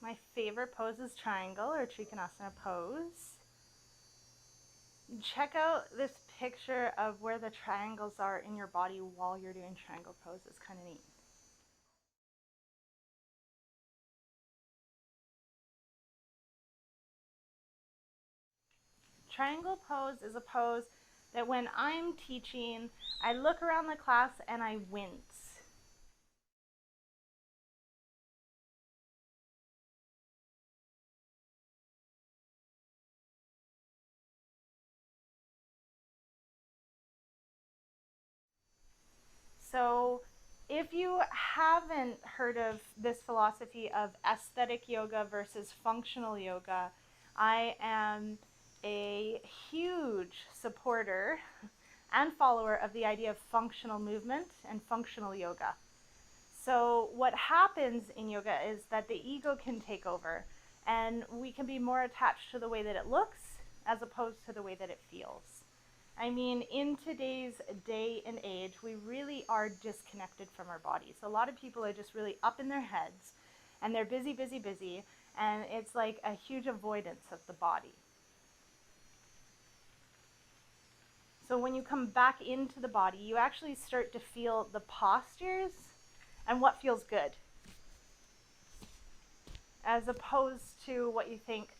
My favorite pose is triangle or Trikonasana pose. Check out this picture of where the triangles are in your body while you're doing triangle pose. It's kind of neat. Triangle pose is a pose that when I'm teaching, I look around the class and I wince. So if you haven't heard of this philosophy of aesthetic yoga versus functional yoga, I am a huge supporter and follower of the idea of functional movement and functional yoga. So what happens in yoga is that the ego can take over and we can be more attached to the way that it looks as opposed to the way that it feels. I mean, in today's day and age, we really are disconnected from our bodies. A lot of people are just really up in their heads and they're busy, busy, busy, and it's like a huge avoidance of the body. So when you come back into the body, you actually start to feel the postures and what feels good, as opposed to what you think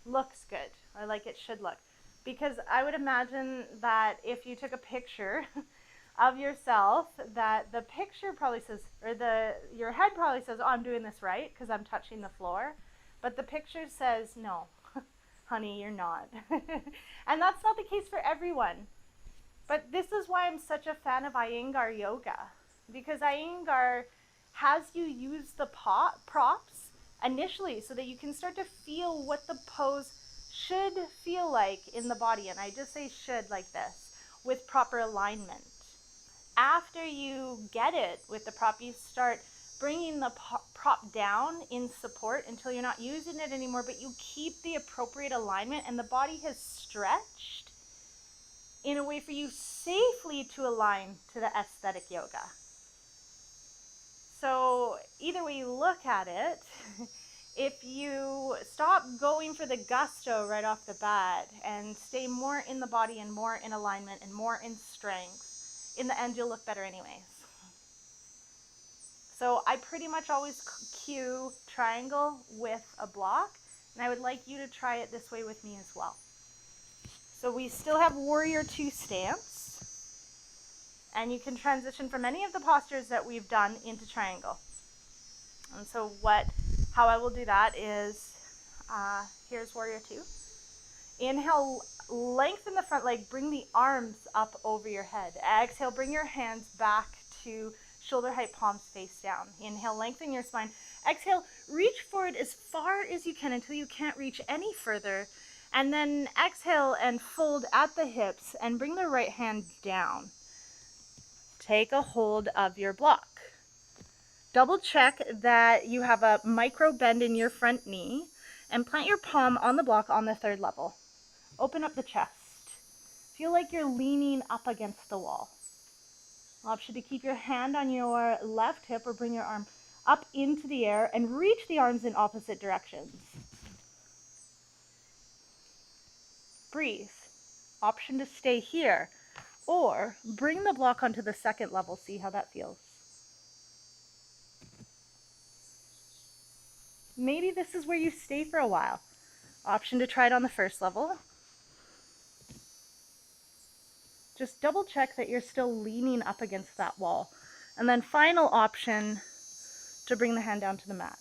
looks good or like it should look. Because I would imagine that if you took a picture of yourself, that the picture probably says, or your head probably says, oh, I'm doing this right because I'm touching the floor. But the picture says, no, honey, you're not. And that's not the case for everyone. But this is why I'm such a fan of Iyengar yoga, because Iyengar has you use the props initially so that you can start to feel what the pose should feel like in the body. And I just say should like this, with proper alignment. After you get it with the prop, you start bringing the prop down in support until you're not using it anymore, but you keep the appropriate alignment and the body has stretched in a way for you safely to align to the aesthetic yoga. So either way you look at it, if you stop going for the gusto right off the bat and stay more in the body and more in alignment and more in strength, in the end you'll look better anyways. So I pretty much always cue triangle with a block, and I would like you to try it this way with me as well. So we still have warrior two stance, and you can transition from any of the postures that we've done into triangle. And so how I will do that is, here's warrior two. Inhale, lengthen the front leg, bring the arms up over your head. Exhale, bring your hands back to shoulder height, palms face down. Inhale, lengthen your spine. Exhale, reach forward as far as you can until you can't reach any further. And then exhale and fold at the hips and bring the right hand down. Take a hold of your block. Double check that you have a micro bend in your front knee and plant your palm on the block on the third level. Open up the chest. Feel like you're leaning up against the wall. Option to keep your hand on your left hip or bring your arm up into the air and reach the arms in opposite directions. Breathe. Option to stay here or bring the block onto the second level. See how that feels. Maybe this is where you stay for a while. Option to try it on the first level. Just double check that you're still leaning up against that wall. And then final option to bring the hand down to the mat.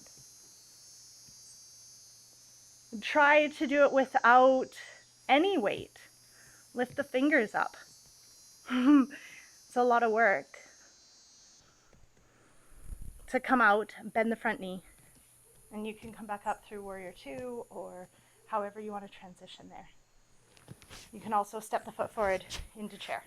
Try to do it without any weight. Lift the fingers up. It's a lot of work. To come out, bend the front knee. And you can come back up through warrior two or however you want to transition there. You can also step the foot forward into chair.